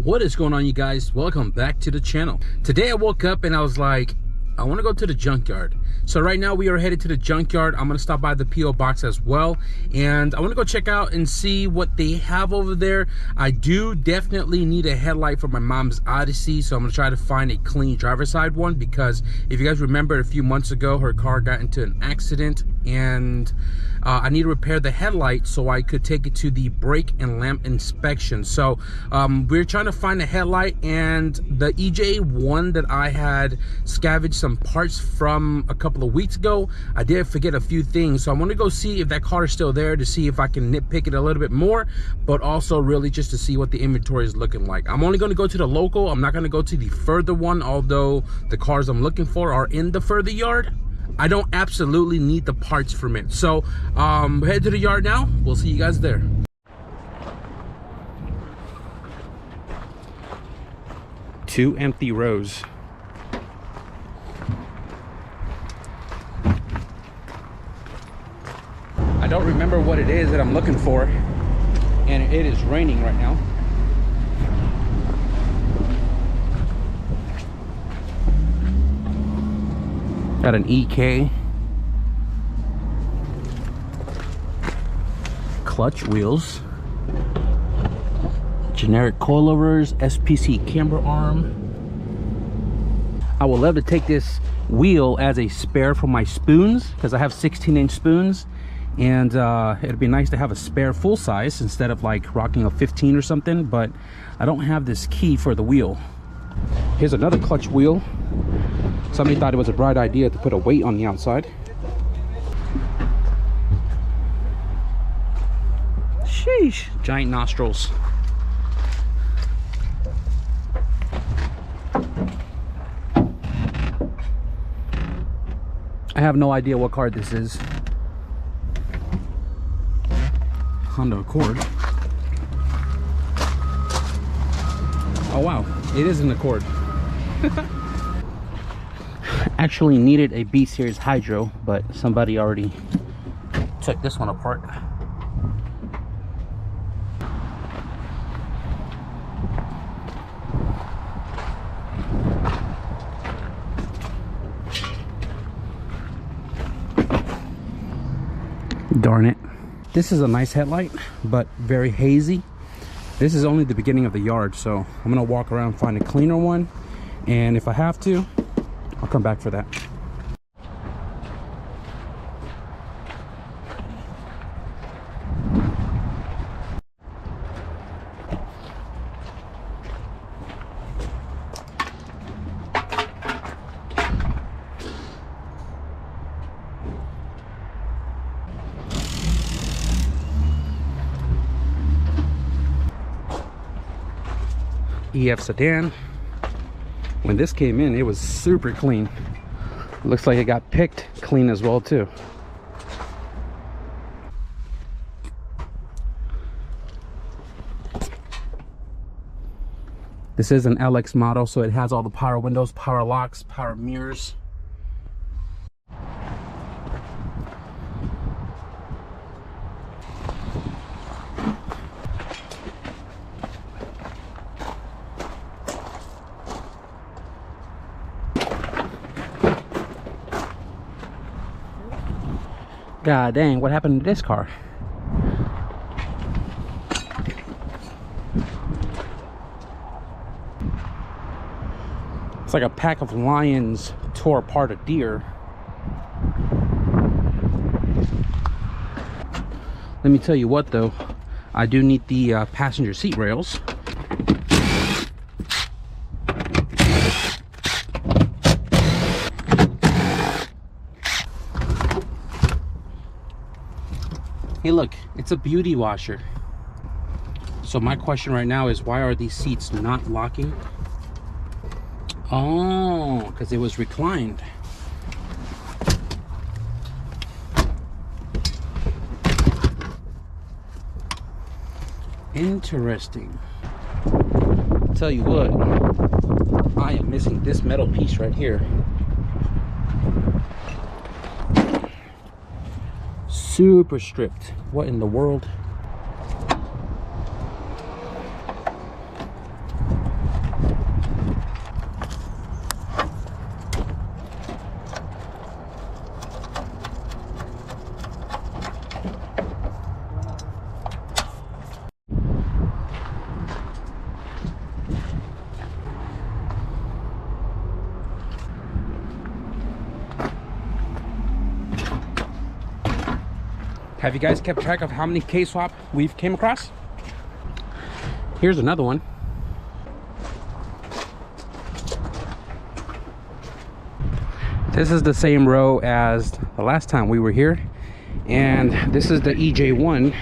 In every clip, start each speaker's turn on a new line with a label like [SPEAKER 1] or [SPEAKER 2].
[SPEAKER 1] What is going on, you guys? Welcome back to the channel. Today I woke up and I was like, I want to go to the junkyard. So right now we are headed to the junkyard. I'm going to stop by the PO box as well, and I want to go check out and see what they have over there. I do definitely need a headlight for my mom's Odyssey, so I'm going to try to find a clean driver's side one, because if you guys remember, a few months ago her car got into an accident, and I need to repair the headlight so I could take it to the brake and lamp inspection. So we're trying to find a headlight, and the EJ1 that I had scavenged some parts from a couple of weeks ago, I did forget a few things. So I want to go see if that car is still there, to see if I can nitpick it a little bit more, but also really just to see what the inventory is looking like. I'm only going to go to the local. I'm not going to go to the further one, although the cars I'm looking for are in the further yard. I don't absolutely need the parts from it. So head to the yard now. We'll see you guys there. Two empty rows. I don't remember what it is that I'm looking for, and it is raining right now. Got an EK, clutch wheels, generic coilovers, SPC camber arm. I would love to take this wheel as a spare for my spoons, because I have 16-inch spoons, and it'd be nice to have a spare full size instead of like rocking a 15 or something, but I don't have this key for the wheel. Here's another clutch wheel. Somebody thought it was a bright idea to put a weight on the outside. Sheesh, giant nostrils. I have no idea what car this is. Honda Accord. Oh wow, it is an Accord. Actually needed a B series hydro, but somebody already took this one apart. Darn it. This is a nice headlight, but very hazy. This is only the beginning of the yard, so I'm gonna walk around, find a cleaner one, and if I have to, I'll come back for that. EF sedan. When this came in, it was super clean. Looks like it got picked clean as well too. This is an LX model, so it has all the power windows, power locks, power mirrors. God dang, what happened to this car? It's like a pack of lions tore apart a deer. Let me tell you what though, I do need the passenger seat rails. Hey look, it's a beauty washer. So my question right now is, why are these seats not locking? Oh, because it was reclined. Interesting. Tell you what, I am missing this metal piece right here. Super stripped. What in the world? Have you guys kept track of how many K-swap we've came across? Here's another one. This is the same row as the last time we were here, and this is the EJ1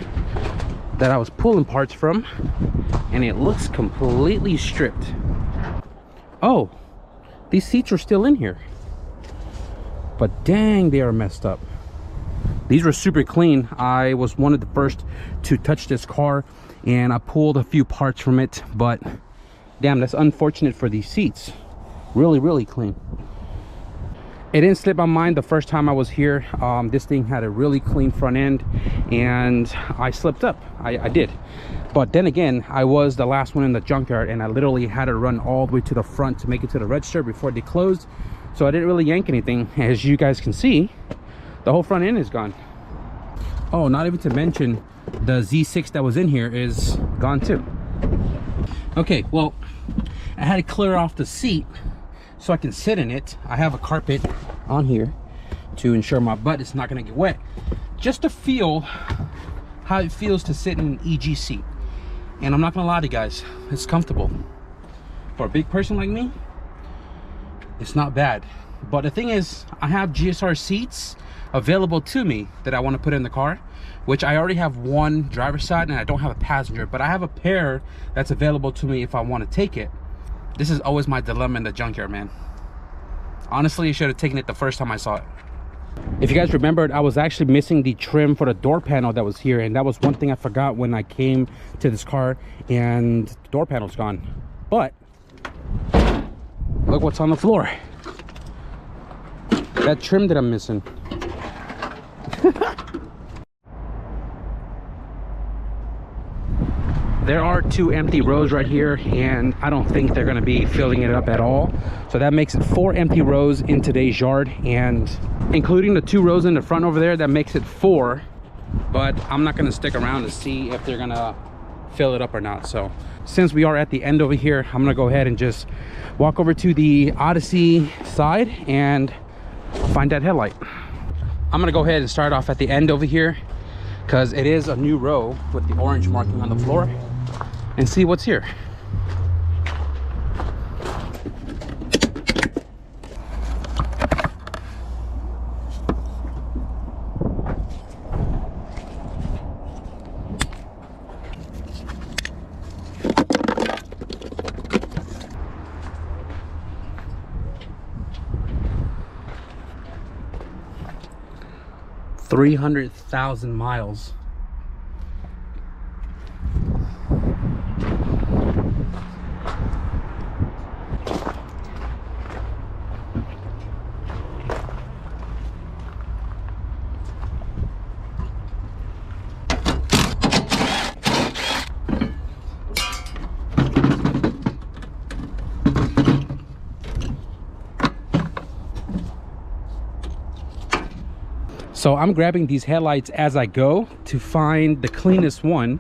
[SPEAKER 1] that I was pulling parts from, and it looks completely stripped. Oh, these seats are still in here, but dang, they are messed up. These were super clean. I was one of the first to touch this car, and I pulled a few parts from it, but damn, that's unfortunate for these seats. Really clean. It didn't slip my mind the first time I was here. This thing had a really clean front end, and I slipped up. I did. But then again, I was the last one in the junkyard, and I literally had to run all the way to the front to make it to the register before they closed. So I didn't really yank anything. As you guys can see, the whole front end is gone. Oh, not even to mention the Z6 that was in here is gone too. Okay, well, I had to clear off the seat so I can sit in it. I have a carpet on here to ensure my butt is not going to get wet, just to feel how it feels to sit in an EG seat. And I'm not gonna lie to you guys, it's comfortable. For a big person like me, it's not bad. But the thing is, I have GSR seats available to me that I want to put in the car, which I already have one driver's side and I don't have a passenger, but I have a pair that's available to me if I want to take it. This is always my dilemma in the junkyard, man. Honestly, I should have taken it the first time I saw it. If you guys remembered, I was actually missing the trim for the door panel that was here, and that was one thing I forgot when I came to this car, and the door panel's gone. But look what's on the floor. That trim that I'm missing. There are 2 empty rows right here, and I don't think they're going to be filling it up at all. So that makes it 4 empty rows in today's yard, and including the 2 rows in the front over there, that makes it 4. But I'm not going to stick around to see if they're going to fill it up or not. So since we are at the end over here, I'm going to go ahead and just walk over to the Odyssey side and find that headlight. I'm going to go ahead and start off at the end over here, because it is a new row with the orange marking on the floor, and see what's here. $300,000 miles. So I'm grabbing these headlights as I go to find the cleanest one,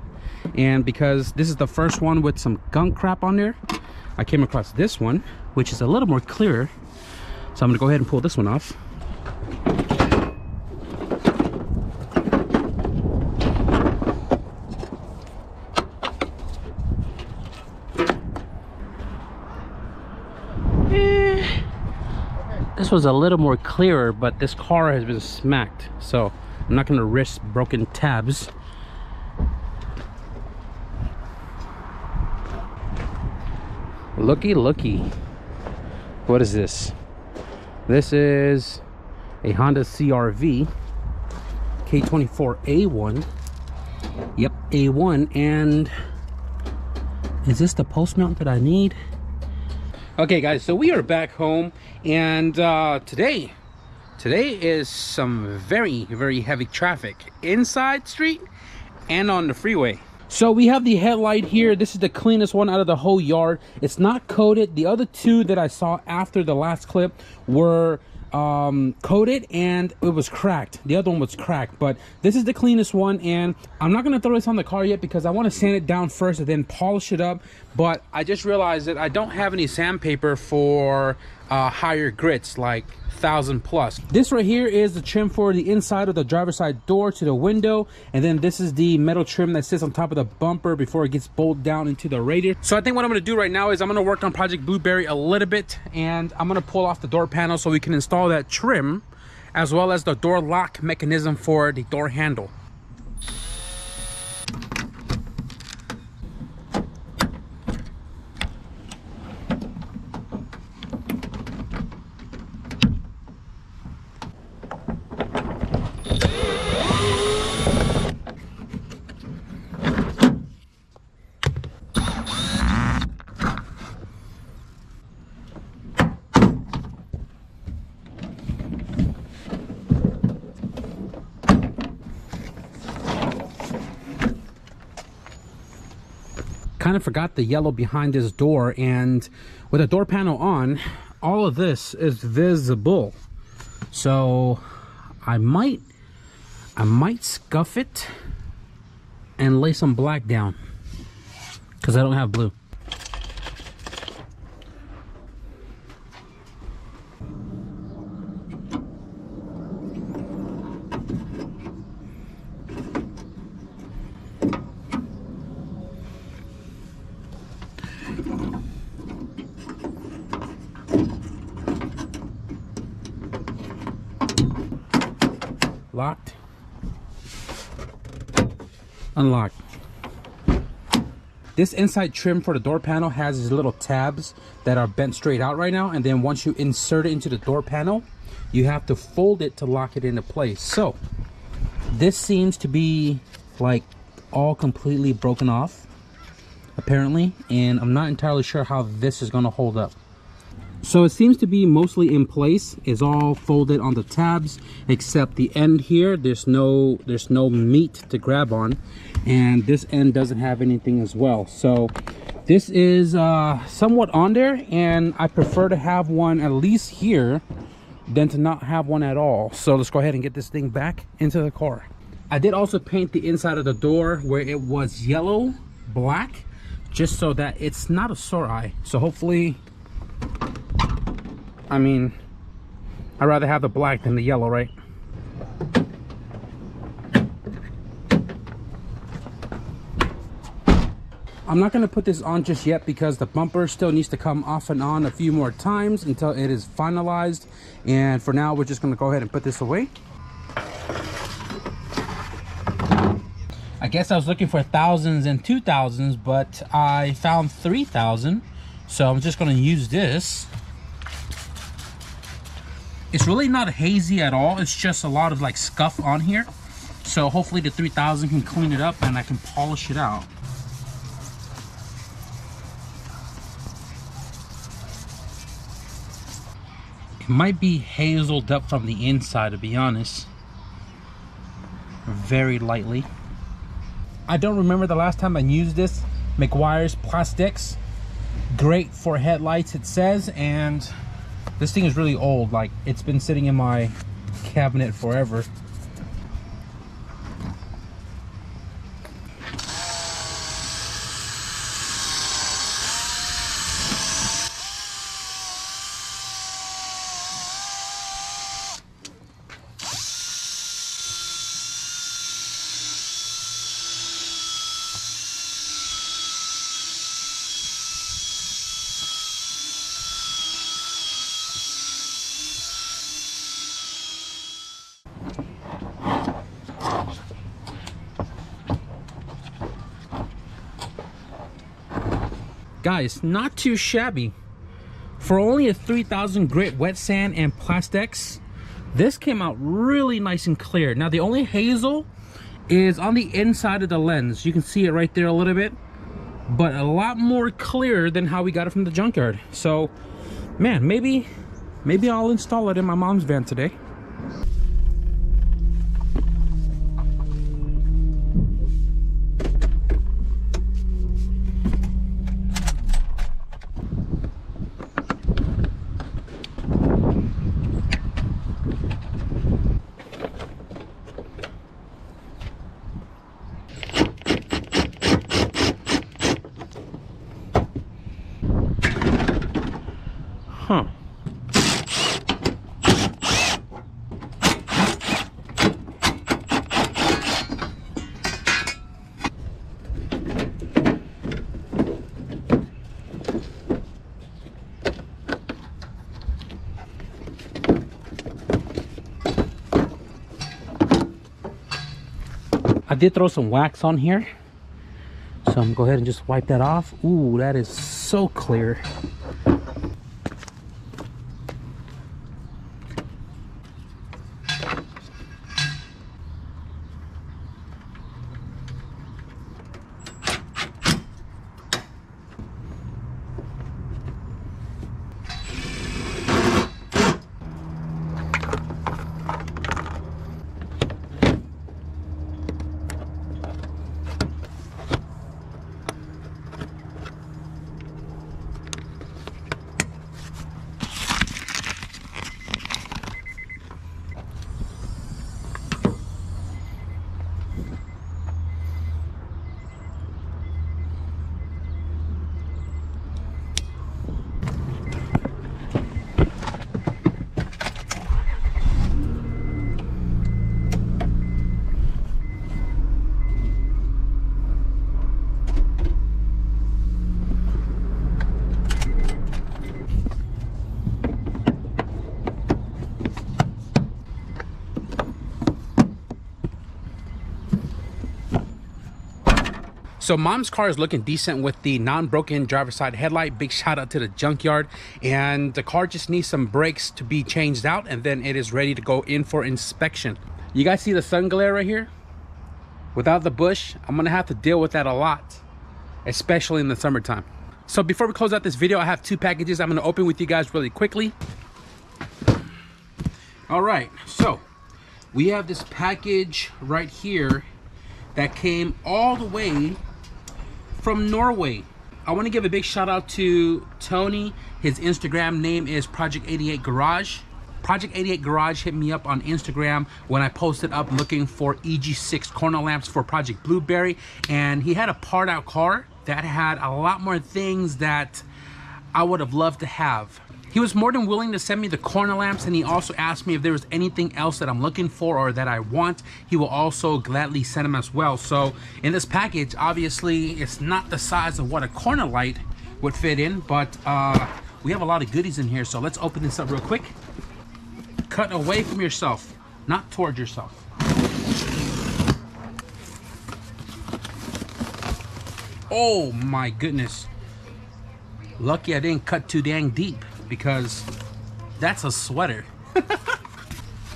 [SPEAKER 1] and because this is the first one with some gunk crap on there, I came across this one, which is a little more clear. So I'm gonna go ahead and pull this one off. This was a little more clearer, but this car has been smacked, so I'm not gonna risk broken tabs. Looky. What is this? This is a Honda CR-V K24A1. Yep, A1. And is this the post mount that I need? Okay guys, so we are back home, and today is some very heavy traffic inside street and on the freeway. So we have the headlight here. This is the cleanest one out of the whole yard. It's not coated. The other 2 that I saw after the last clip were coated, and it was cracked. The other one was cracked, but this is the cleanest one, and I'm not going to throw this on the car yet because I want to sand it down first and then polish it up. But I just realized that I don't have any sandpaper for higher grits, like 1000 plus. This right here is the trim for the inside of the driver's side door to the window, and then this is the metal trim that sits on top of the bumper before it gets bolted down into the radiator. So I think what I'm going to do right now is I'm going to work on Project Blueberry a little bit, and I'm going to pull off the door panel so we can install that trim as well as the door lock mechanism for the door handle. Kind of forgot the yellow behind this door, and with the door panel on, all of this is visible. So I might scuff it and lay some black down because I don't have blue. Locked, unlocked. This inside trim for the door panel has these little tabs that are bent straight out right now, and then once you insert it into the door panel, you have to fold it to lock it into place. So this seems to be like all completely broken off apparently, and I'm not entirely sure how this is going to hold up. So it seems to be mostly in place. It's all folded on the tabs except the end here. There's no meat to grab on, and this end doesn't have anything as well. So this is somewhat on there, and I prefer to have one at least here than to not have one at all. So let's go ahead and get this thing back into the car. I did also paint the inside of the door where it was yellow black, just so that it's not a sore eye. So hopefully, I mean, I'd rather have the black than the yellow, right? I'm not going to put this on just yet because the bumper still needs to come off and on a few more times until it is finalized. And for now, we're just going to go ahead and put this away. I guess I was looking for thousands and 2000s, but I found 3000. So I'm just going to use this. It's really not hazy at all. It's just a lot of like scuff on here. So hopefully the 3000 can clean it up and I can polish it out. It might be hazeled up from the inside, to be honest. Very lightly. I don't remember the last time I used this McGuire's plastics. Great for headlights, it says, and this thing is really old. Like, it's been sitting in my cabinet forever. Guys, not too shabby. For only a 3000 grit wet sand and plastics, this came out really nice and clear. Now the only hazel is on the inside of the lens. You can see it right there a little bit, but a lot more clear than how we got it from the junkyard. So man, maybe I'll install it in my mom's van today. Huh. I did throw some wax on here, so I'm gonna go ahead and just wipe that off. Ooh, that is so clear. So mom's car is looking decent with the non-broken driver's side headlight. Big shout out to the Junkyard. And the car just needs some brakes to be changed out, and then it is ready to go in for inspection. You guys see the sun glare right here? Without the bush, I'm gonna have to deal with that a lot, especially in the summertime. So before we close out this video, I have two packages I'm gonna open with you guys really quickly. All right, so we have this package right here that came all the way from Norway. I want to give a big shout out to Tony. His Instagram name is Project 88 Garage. Project 88 Garage hit me up on Instagram when I posted up looking for EG6 corner lamps for Project Blueberry, and he had a part out car that had a lot more things that I would have loved to have. He was more than willing to send me the corner lamps, and he also asked me if there was anything else that I'm looking for or that I want. He will also gladly send them as well. So in this package, obviously it's not the size of what a corner light would fit in, but we have a lot of goodies in here. So let's open this up real quick. Cut away from yourself, not towards yourself. Oh my goodness. Lucky I didn't cut too dang deep, because that's a sweater.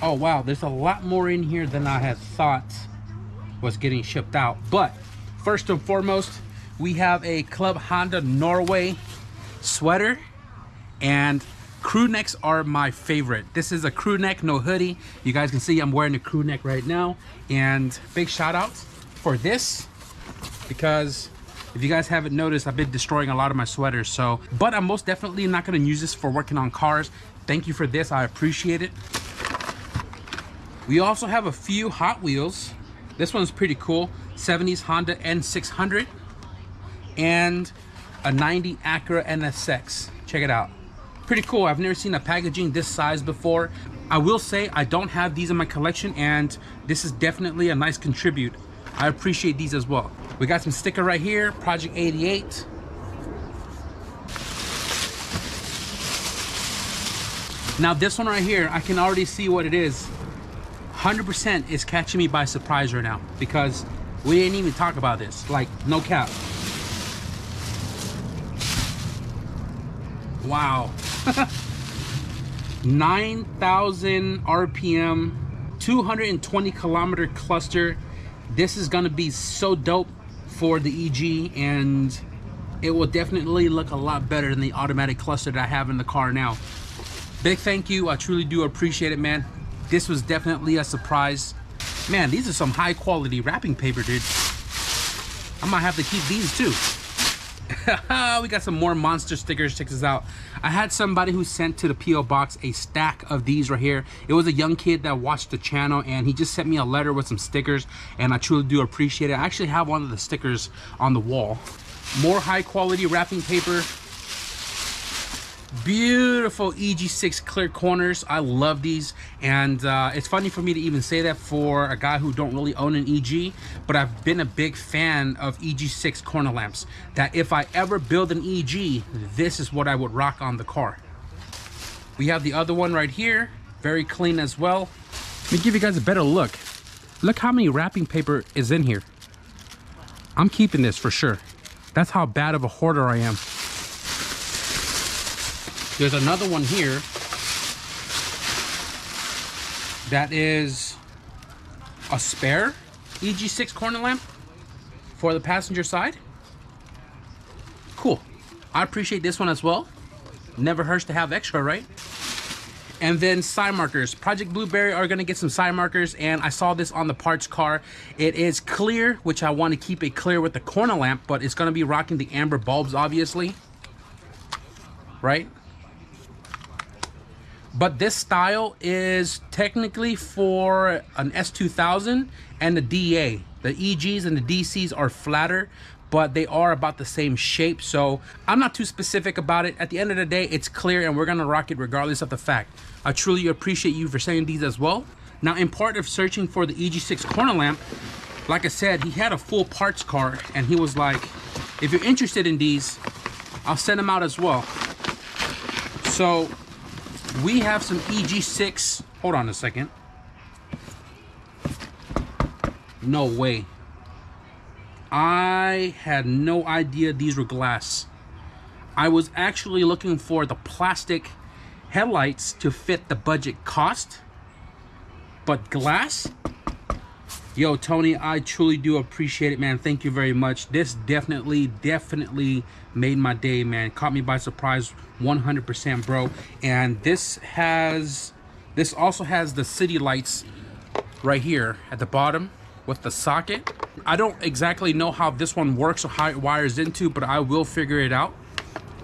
[SPEAKER 1] Oh wow, there's a lot more in here than I had thought was getting shipped out. But first and foremost, we have a Club Honda Norway sweater, and crew necks are my favorite. This is a crew neck, no hoodie. You guys can see I'm wearing a crew neck right now, and big shout out for this, because if you guys haven't noticed, I've been destroying a lot of my sweaters. So, but I'm most definitely not going to use this for working on cars. Thank you for this, I appreciate it. We also have a few Hot Wheels. This one's pretty cool. 70s Honda N600 and a 90 Acura NSX. Check it out. Pretty cool. I've never seen a packaging this size before. I will say I don't have these in my collection, and this is definitely a nice contribute. I appreciate these as well. We got some sticker right here, Project 88. Now this one right here, I can already see what it is. 100% is catching me by surprise right now, because we didn't even talk about this, like no cap. Wow. 9,000 RPM, 220 kilometer cluster. This is gonna be so dope for the EG, and it will definitely look a lot better than the automatic cluster that I have in the car now. Big thank you, I truly do appreciate it, man. This was definitely a surprise. Man, these are some high quality wrapping paper, dude. I might have to keep these too. We got some more monster stickers. Check this out. I had somebody who sent to the PO box a stack of these right here. It was a young kid that watched the channel, and he just sent me a letter with some stickers, and I truly do appreciate it. I actually have one of the stickers on the wall. More high quality wrapping paper. Beautiful EG6 clear corners. I love these, and it's funny for me to even say that for a guy who don't really own an EG, but I've been a big fan of EG6 corner lamps, that if I ever build an EG, this is what I would rock on the car. We have the other one right here, very clean as well. Let me give you guys a better look. Look how many wrapping paper is in here. I'm keeping this for sure. That's how bad of a hoarder I am. There's another one here that is a spare EG6 corner lamp for the passenger side. Cool. I appreciate this one as well. Never hurts to have extra, right? And then side markers. Project Blueberry are gonna get some side markers, and I saw this on the parts car. It is clear, which I want to keep it clear with the corner lamp, but it's gonna be rocking the amber bulbs, obviously. Right? But this style is technically for an S2000 and the DA. The EGs and the DCs are flatter, but they are about the same shape, so I'm not too specific about it. At the end of the day, it's clear, and we're gonna rock it regardless of the fact. I truly appreciate you for sending these as well. Now, in part of searching for the EG6 corner lamp, like I said, he had a full parts car, and he was like, if you're interested in these, I'll send them out as well. So we have some EG6, hold on a second. No way. I had no idea these were glass. I was actually looking for the plastic headlights to fit the budget cost, but glass? Yo, Tony, I truly do appreciate it, man. Thank you very much. This definitely made my day, man. Caught me by surprise 100%, bro. And this also has the city lights right here at the bottom with the socket. I don't exactly know how this one works or how it wires into, but I will figure it out.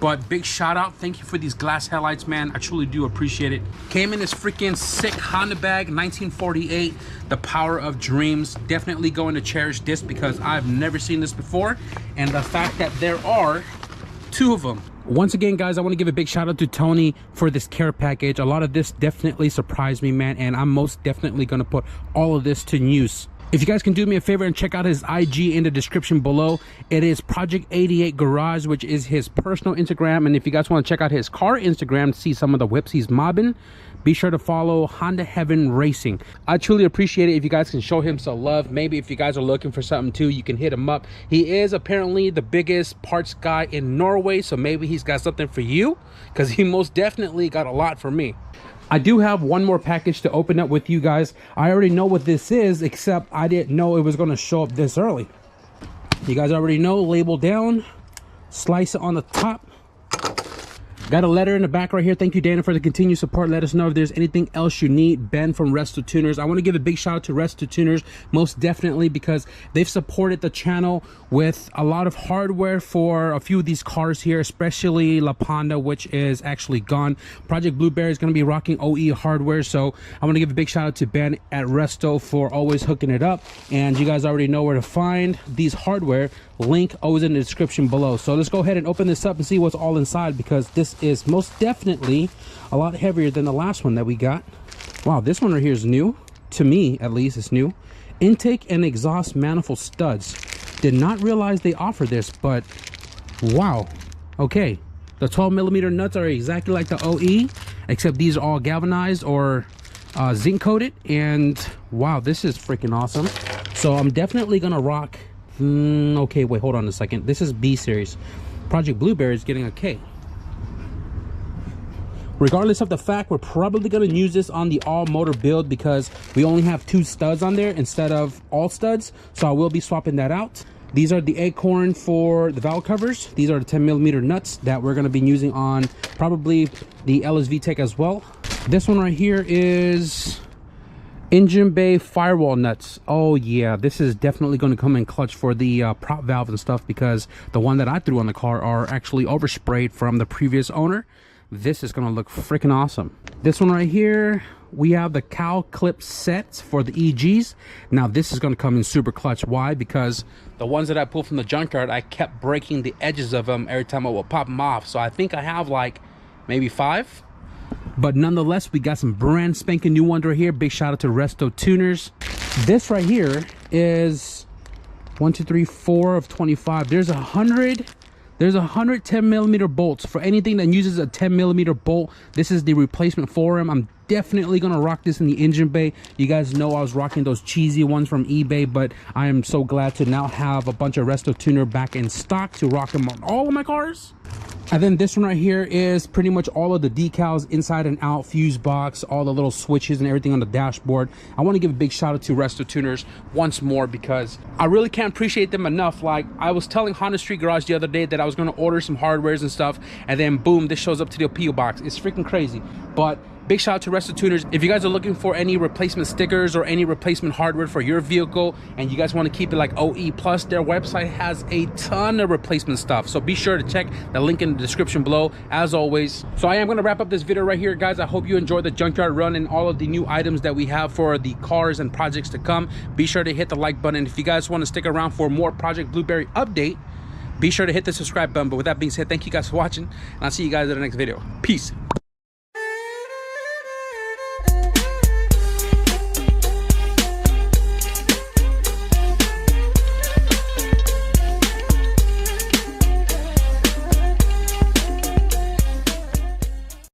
[SPEAKER 1] But big shout out, thank you for these glass headlights, man. I truly do appreciate it. Came in this freaking sick Honda bag, 1948, the power of dreams. Definitely going to cherish this because I've never seen this before. And the fact that there are two of them. Once again, guys, I want to give a big shout out to Tony for this care package. A lot of this definitely surprised me, man. And I'm most definitely going to put all of this to use. If you guys can do me a favor and check out his IG in the description below, it is Project 88 Garage, which is his personal Instagram. And if you guys want to check out his car Instagram to see some of the whips he's mobbing, be sure to follow Honda Heaven Racing. I truly appreciate it if you guys can show him some love. Maybe if you guys are looking for something too, you can hit him up. He is apparently the biggest parts guy in Norway, so maybe he's got something for you, because he most definitely got a lot for me. I do have one more package to open up with you guys. I already know what this is, except I didn't know it was going to show up this early. You guys already know, label down, slice it on the top. Got a letter in the back right here. Thank you, Dana, for the continued support. Let us know if there's anything else you need. Ben from RESTO Tuners. I want to give a big shout out to RESTO Tuners, most definitely, because they've supported the channel with a lot of hardware for a few of these cars here, especially La Panda, which is actually gone. Project Blueberry is going to be rocking OE hardware, so I want to give a big shout out to Ben at RESTO for always hooking it up. And you guys already know where to find these hardware. Link always in the description below. So let's go ahead and open this up and see what's all inside, because this is most definitely a lot heavier than the last one that we got. Wow, this one right here is new. To me, at least, it's new. Intake and exhaust manifold studs. Did not realize they offer this, but wow. Okay, the 12mm nuts are exactly like the OE, except these are all galvanized or zinc coated. And wow, this is freaking awesome. So I'm definitely gonna rock. Okay, wait, hold on a second. This is B series. Project Blueberry is getting a K. Regardless of the fact, we're probably going to use this on the all motor build because we only have 2 studs on there instead of all studs. So I will be swapping that out. These are the acorn for the valve covers. These are the 10mm nuts that we're going to be using on probably the LS VTEC as well. This one right here is engine bay firewall nuts. Oh yeah, this is definitely going to come in clutch for the prop valve and stuff, because the one that I threw on the car are actually oversprayed from the previous owner. This is going to look freaking awesome. This one right here, we have the cowl clip sets for the EGs. Now this is going to come in super clutch. Why? Because the ones that I pulled from the junkyard, I kept breaking the edges of them every time I would pop them off. So I think I have like maybe 5. But nonetheless, we got some brand spanking new ones right here. Big shout out to RESTO Tuners. This right here is 1, 2, 3, 4 of 25. There's 100 10mm bolts. For anything that uses a 10mm bolt, this is the replacement for them. I'm definitely gonna rock this in the engine bay. You guys know I was rocking those cheesy ones from eBay, but I am so glad to now have a bunch of Resto tuner back in stock to rock them on all of my cars. And then this one right here is pretty much all of the decals inside and out, fuse box, all the little switches and everything on the dashboard. I want to give a big shout out to Resto Tuners once more because I really can't appreciate them enough. Like I was telling Honda Street Garage the other day that I was going to order some hardwares and stuff, and then boom, this shows up to the PO box. It's freaking crazy. But big shout out to Resto Tuners. If you guys are looking for any replacement stickers or any replacement hardware for your vehicle and you guys want to keep it like OE plus, their website has a ton of replacement stuff. So be sure to check the link in the description below as always. So I am going to wrap up this video right here, guys. I hope you enjoyed the Junkyard run and all of the new items that we have for the cars and projects to come. Be sure to hit the like button. If you guys want to stick around for more Project Blueberry update, be sure to hit the subscribe button. But with that being said, thank you guys for watching, and I'll see you guys in the next video. Peace.